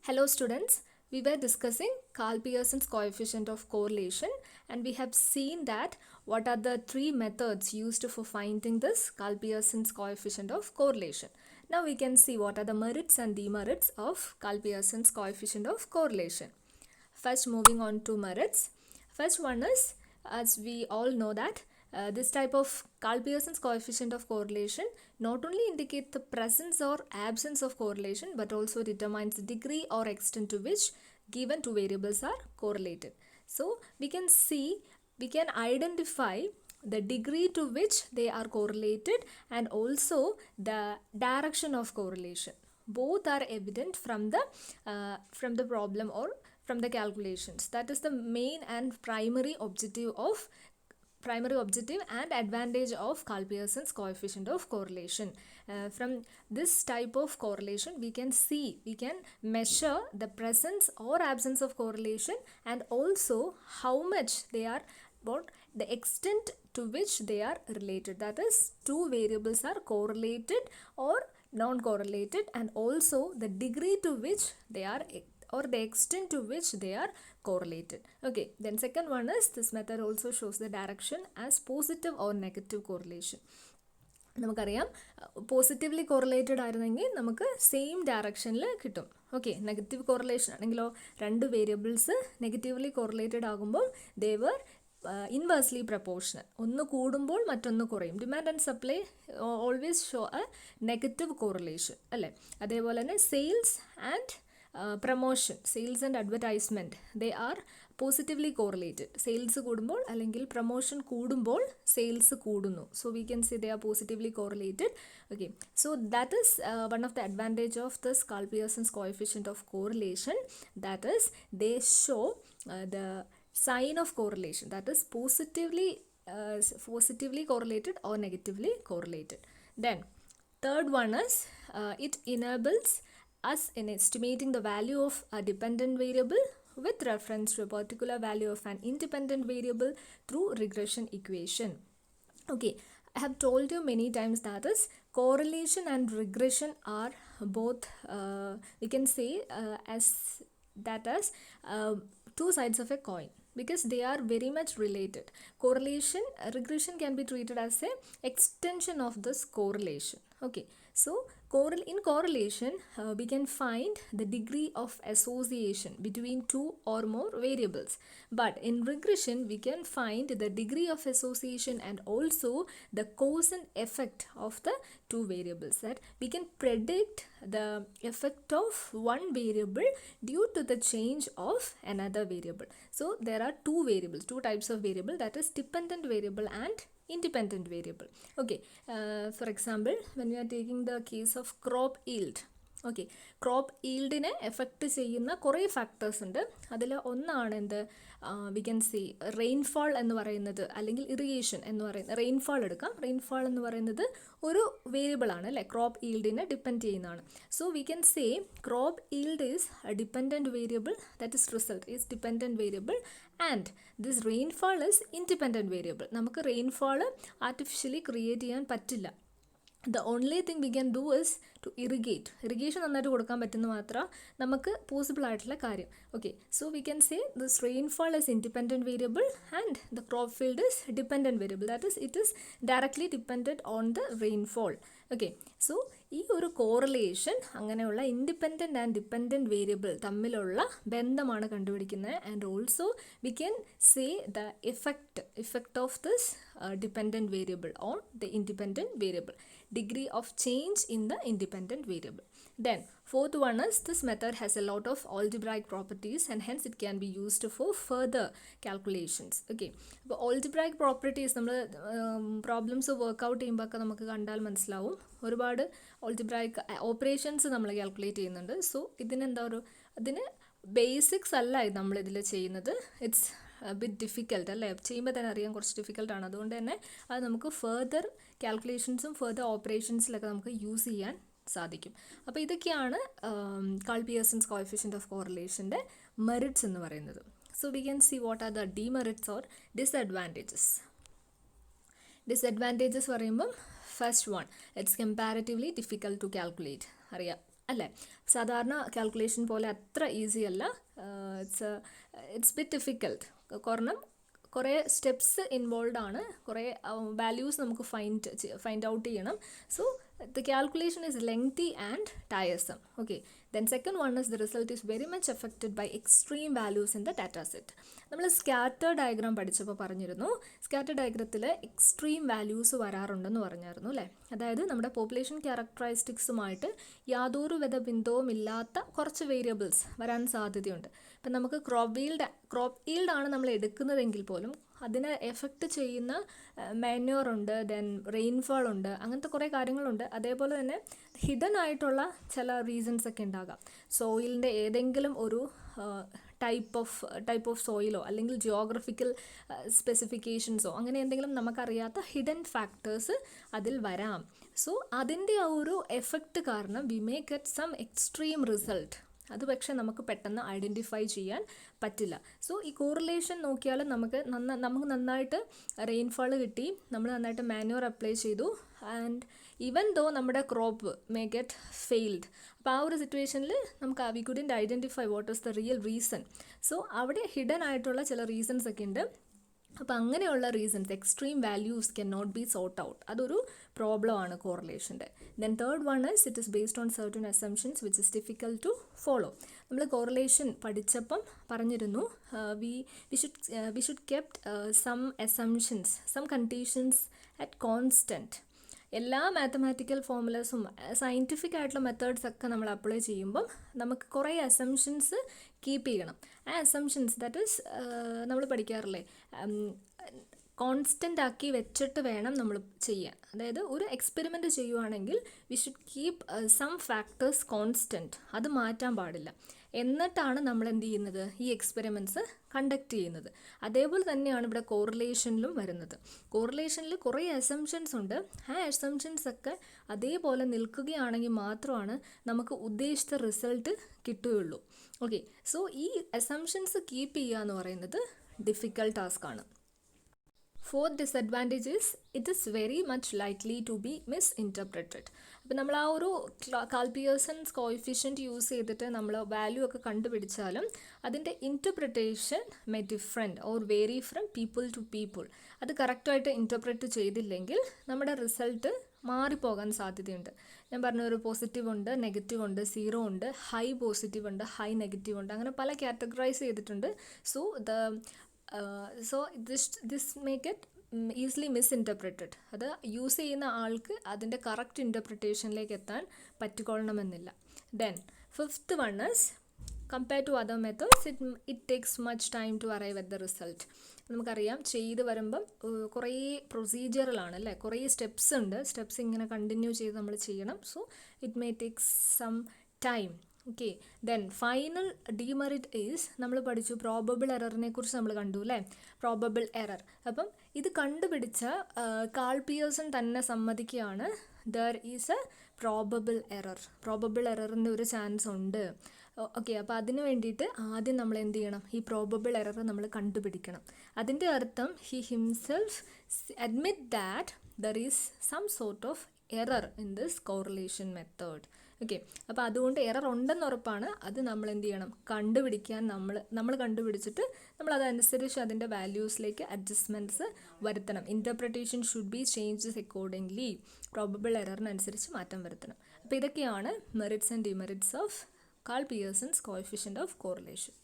Hello students, we were discussing Karl Pearson's coefficient of correlation and we have seen that what are the three methods used for finding this Karl Pearson's coefficient of correlation. Now we can see what are the merits and demerits of Karl Pearson's coefficient of correlation. First, moving on to merits. First one is, as we all know that this type of Karl Pearson's coefficient of correlation not only indicates the presence or absence of correlation but also determines the degree or extent to which given two variables are correlated. So we can identify the degree to which they are correlated and also the direction of correlation. Both are evident from the problem or from the calculations. That is the main and primary objective and advantage of Karl Pearson's coefficient of correlation. From this type of correlation we can measure the presence or absence of correlation and also how much they are, about the extent to which they are related. That is, two variables are correlated or non-correlated and also the degree to which they are or the extent to which they are correlated. Okay, then second one is, this method also shows the direction as positive or negative correlation. നമുക്കറിയാം positively correlated ആയിരുന്നെങ്കിൽ നമുക്ക് same ഡയറക്ഷനിൽ കിട്ടും. Okay, negative correlation ആണെങ്കിലോ രണ്ട് variables negatively correlated ആകുമ്പോൾ ദേ വർ inversely proportional. ഒന്ന് കൂടുമ്പോൾ മറ്റൊന്ന് കുറയും. Demand and supply always show A negative correlation അല്ലേ. അതേപോലെ തന്നെ sales and promotion, sales and advertisement, they are positively correlated. Sales കൂടുമ്പോൾ അല്ലെങ്കിൽ പ്രൊമോഷൻ കൂടുമ്പോൾ സെയിൽസ് കൂടുന്നു. So we can say they are positively correlated. Okay, so that is one of the advantage of this Karl Pearson's coefficient of correlation. That is, they show the sign of correlation, that is positively correlated or negatively correlated. Then third one is, it enables us in estimating the value of a dependent variable with reference to a particular value of an independent variable through regression equation. Okay, I have told you many times that is, correlation and regression are both we can say as two sides of a coin, because they are very much related. Regression can be treated as a extension of this correlation. Okay, so in correlation we can find the degree of association between two or more variables, but in regression we can find the degree of association and also the cause and effect of the two variables, that we can predict the effect of one variable due to the change of another variable. So there are two types of variable, that is dependent variable and independent variable. Okay, for example, when we are taking the case of crop yield. Okay, crop ഈൽഡിനെ effect ചെയ്യുന്ന കുറേ factors ഉണ്ട്. അതിൽ ഒന്നാണ് എന്ത്, we can say rainfall എന്ന് പറയുന്നത്, അല്ലെങ്കിൽ ഇറിഗേഷൻ എന്ന് പറയുന്നത്. റെയിൻഫാൾ എടുക്കാം. റെയിൻഫാൾ എന്ന് പറയുന്നത് ഒരു വേരിയബിൾ ആണ് അല്ലേ, ക്രോപ്പ് ഈൽഡിനെ ഡിപ്പെൻഡ് ചെയ്യുന്നതാണ്. So we can say crop yield is A dependent variable, that is result is dependent variable and this rainfall is independent variable. നമുക്ക് റെയിൻഫാൾ ആർട്ടിഫിഷ്യലി ക്രിയേറ്റ് ചെയ്യാൻ പറ്റില്ല. The only thing we can do is to irrigate. Irrigation നന്നായിട്ട് കൊടുക്കാൻ പറ്റുന്ന മാത്രം നമുക്ക് possible ആയിട്ടുള്ള കാര്യം. Okay, so we can say this rainfall is independent variable and the crop field is dependent variable, that is it is directly dependent on the rainfall. Okay, so ഈ ഒരു correlation, അങ്ങനെയുള്ള ഇൻഡിപെൻഡൻറ്റ് ആൻഡ് ഡിപെൻഡൻറ്റ് വേരിയബിൾ തമ്മിലുള്ള ബന്ധമാണ് കണ്ടുപിടിക്കുന്നത്. And also we can say the effect of this dependent variable on the independent variable, degree of change in the independent variable. Then fourth one is, this method has a lot of algebraic properties and hence it can be used for further calculations. Okay, അപ്പോൾ algebraic properties നമ്മൾ problems workout ചെയ്യുമ്പോൾ ഒക്കെ നമുക്ക് കണ്ടാൽ മനസ്സിലാവും, ഒരുപാട് algebraic operations നമ്മൾ calculate ചെയ്യുന്നുണ്ട്. സോ അതിന് ബേസിക്സ് അല്ല നമ്മളിതിൽ ചെയ്യുന്നത്. ഇറ്റ്സ് ബിറ്റ് ഡിഫിക്കൽട്ട് അല്ലേ, ചെയ്യുമ്പോൾ തന്നെ അറിയാൻ കുറച്ച് ഡിഫിക്കൽട്ടാണ്. അതുകൊണ്ട് തന്നെ അത് നമുക്ക് ഫർദർ കാൽക്കുലേഷൻസും ഫർദർ ഓപ്പറേഷൻസിലൊക്കെ നമുക്ക് യൂസ് ചെയ്യാൻ സാധിക്കും. അപ്പോൾ ഇതൊക്കെയാണ് Karl Pearson's coefficient of correlationൻ്റെ മെറിറ്റ്സ് എന്ന് പറയുന്നത്. So we can see what are the demerits or disadvantages. Disadvantages പറയുമ്പം first one, it's comparatively difficult to calculate. അറിയാം, അല്ലേ? സാധാരണ കാൽക്കുലേഷൻ പോലെ അത്ര ഈസി അല്ല. It's bit difficult. കാരണം കുറേ സ്റ്റെപ്സ് ഇൻവോൾവ് ആണ്, കുറേ വാല്യൂസ് നമുക്ക് ഫൈൻഡ് ഔട്ട് ചെയ്യണം. So the calculation is lengthy and tiresome. Okay, then second one is the result is very much affected by extreme values in the data set. നമ്മൾ scatter diagram പഠിച്ചപ്പോൾ പറഞ്ഞിരുന്നു, scatter ഡയഗ്രത്തിൽ extreme values വരാറുണ്ടെന്ന് പറഞ്ഞായിരുന്നു അല്ലേ? അതായത് നമ്മുടെ population ക്യാരക്ടറിസ്റ്റിക്സുമായിട്ട് യാതൊരു വിധ ബന്ധവും ഇല്ലാത്ത കുറച്ച് വേരിയബിൾസ് വരാൻ സാധ്യതയുണ്ട്. ഇപ്പം നമുക്ക് ക്രോപ്പ് ഈൽഡ് ആണ് നമ്മൾ എടുക്കുന്നതെങ്കിൽ പോലും അതിനെ എഫക്റ്റ് ചെയ്യുന്ന മാന്യൂർ ഉണ്ട്, ദെൻ റെയിൻഫാൾ ഉണ്ട്, അങ്ങനത്തെ കുറേ കാര്യങ്ങളുണ്ട്. അതേപോലെ തന്നെ ഹിഡൻ ആയിട്ടുള്ള ചില റീസൺസ് ഒക്കെ ഉണ്ടാകാം. സോയിലിൻ്റെ ഏതെങ്കിലും ഒരു ടൈപ്പ് ഓഫ് സോയിലോ അല്ലെങ്കിൽ ജിയോഗ്രഫിക്കൽ സ്പെസിഫിക്കേഷൻസോ അങ്ങനെ എന്തെങ്കിലും നമുക്കറിയാത്ത ഹിഡൻ ഫാക്ടേഴ്സ് അതിൽ വരാം. സോ അതിൻ്റെ ആ ഒരു എഫക്റ്റ് കാരണം we may get some extreme result. അത് പക്ഷേ നമുക്ക് പെട്ടെന്ന് ഐഡൻറ്റിഫൈ ചെയ്യാൻ പറ്റില്ല. സോ ഈ കോറിലേഷൻ നോക്കിയാൽ നമുക്ക് നന്നായിട്ട് റെയിൻഫാൾ കിട്ടി, നമ്മൾ നന്നായിട്ട് മാന്യൂർ അപ്ലൈ ചെയ്തു, ആൻഡ് ഈവൻ ദോ നമ്മുടെ ക്രോപ്പ് മേ ഗെറ്റ് ഫെയിൽഡ്. അപ്പോൾ ആ ഒരു സിറ്റുവേഷനിൽ നമുക്ക് we couldn't identify what is the real reason. So അവിടെ ഹിഡൻ ആയിട്ടുള്ള ചില റീസൺസ് ഒക്കെ ഉണ്ട്. അപ്പോൾ അങ്ങനെയുള്ള reasons, extreme values can not be sort out. അതൊരു പ്രോബ്ലമാണ് കോറിലേഷൻ്റെ. Then third one is it is based on certain assumptions which is difficult to follow. നമ്മൾ കോറിലേഷൻ പഠിച്ചപ്പം പറഞ്ഞിരുന്നു we should kept some assumptions, some conditions at constant. എല്ലാ mathematical ഫോർമുലസും scientific ആയിട്ടുള്ള methods ഒക്കെ നമ്മൾ അപ്ലൈ ചെയ്യുമ്പം നമുക്ക് കുറേ അസംഷൻസ് കീപ്പ് ചെയ്യണം. ആ അസംഷൻസ് ദാറ്റ് ഈസ് നമ്മൾ പഠിക്കാറില്ലേ, കോൺസ്റ്റൻ്റ് ആക്കി വെച്ചിട്ട് വേണം നമ്മൾ ചെയ്യാൻ. അതായത് ഒരു എക്സ്പെരിമെൻറ്റ് ചെയ്യുവാണെങ്കിൽ we should keep some factors constant, അത് മാറ്റാൻ പാടില്ല. എന്നിട്ടാണ് നമ്മൾ എന്ത് ചെയ്യുന്നത്, ഈ എക്സ്പെരിമെൻറ്റ്സ് കണ്ടക്ട് ചെയ്യുന്നത്. അതേപോലെ തന്നെയാണ് ഇവിടെ കോറിലേഷനിലും വരുന്നത്. കോറിലേഷനിൽ കുറേ അസംഷൻസ് ഉണ്ട്. ആ അസംഷൻസ് ഒക്കെ അതേപോലെ നിൽക്കുകയാണെങ്കിൽ മാത്രമാണ് നമുക്ക് ഉദ്ദേശിച്ച റിസൾട്ട് കിട്ടുകയുള്ളൂ. ഓക്കെ, സോ ഈ അസംഷൻസ് കീപ്പ് ചെയ്യുക എന്ന് പറയുന്നത് difficult ടാസ്ക്കാണ്. Fourth disadvantage is it is very much likely to be misinterpreted. അപ്പോൾ നമ്മൾ ആ ഒരു കാൽപിയേഴ്സൺസ് കോഎഫിഷ്യൻറ്റ് യൂസ് ചെയ്തിട്ട് നമ്മൾ വാല്യൂ ഒക്കെ കണ്ടുപിടിച്ചാലും അതിൻ്റെ interpretation may different or vary from people to people. അത് കറക്റ്റായിട്ട് ഇൻറ്റർപ്രറ്റ് ചെയ്തില്ലെങ്കിൽ നമ്മുടെ റിസൾട്ട് മാറിപ്പോകാൻ സാധ്യതയുണ്ട്. ഞാൻ പറഞ്ഞ ഒരു പോസിറ്റീവ് ഉണ്ട്, നെഗറ്റീവ് ഉണ്ട്, സീറോ ഉണ്ട്, ഹൈ പോസിറ്റീവ് ഉണ്ട്, ഹൈ നെഗറ്റീവ് ഉണ്ട്, അങ്ങനെ പല കാറ്റഗറൈസ് ചെയ്തിട്ടുണ്ട്. So this make it easily misinterpreted. അത് യൂസ് ചെയ്യുന്ന ആൾക്ക് അതിൻ്റെ കറക്റ്റ് ഇൻറ്റർപ്രിട്ടേഷനിലേക്ക് എത്താൻ പറ്റിക്കൊള്ളണമെന്നില്ല. Then fifth one is compare to other methods it takes much time to arrive at the result. നമുക്കറിയാം ചെയ്ത് വരുമ്പം കുറേ പ്രൊസീജിയറിലാണ് അല്ലേ, കുറേ സ്റ്റെപ്സ് ഉണ്ട്. സ്റ്റെപ്സ് ഇങ്ങനെ കണ്ടിന്യൂ ചെയ്ത് നമ്മൾ ചെയ്യണം. So it may takes some time. Okay, then final demerit is നമ്മൾ പഠിച്ചു പ്രോബബിൾ എററിനെ കുറിച്ച് നമ്മൾ കണ്ടു അല്ലേ, പ്രോബബിൾ എറർ. അപ്പം ഇത് കണ്ടുപിടിച്ച കാൾ പിയേഴ്സൺ തന്നെ സമ്മതിക്കുകയാണ് ദർ ഈസ് എ പ്രോബബിൾ എററിൻ്റെ ഒരു ചാൻസ് ഉണ്ട്. ഓക്കെ, അപ്പോൾ അതിന് വേണ്ടിയിട്ട് ആദ്യം നമ്മൾ എന്ത് ചെയ്യണം, ഈ പ്രോബബിൾ എറർ നമ്മൾ കണ്ടുപിടിക്കണം. അതിൻ്റെ അർത്ഥം he himself admit that there is some sort of error in this correlation method. Okay, അപ്പോൾ അതുകൊണ്ട് എറർ ഉണ്ടെന്ന് ഉറപ്പാണ്. അത് നമ്മൾ എന്ത് ചെയ്യണം, കണ്ടുപിടിക്കാൻ നമ്മൾ കണ്ടുപിടിച്ചിട്ട് നമ്മൾ അതനുസരിച്ച് അതിൻ്റെ വാല്യൂസിലേക്ക് അഡ്ജസ്റ്റ്മെൻറ്റ്സ് വരുത്തണം. Interpretation should be changes accordingly. Probable എററിനനുസരിച്ച് മാറ്റം വരുത്തണം. അപ്പോൾ ഇതൊക്കെയാണ് merits and demerits of Karl Pearson's coefficient of correlation.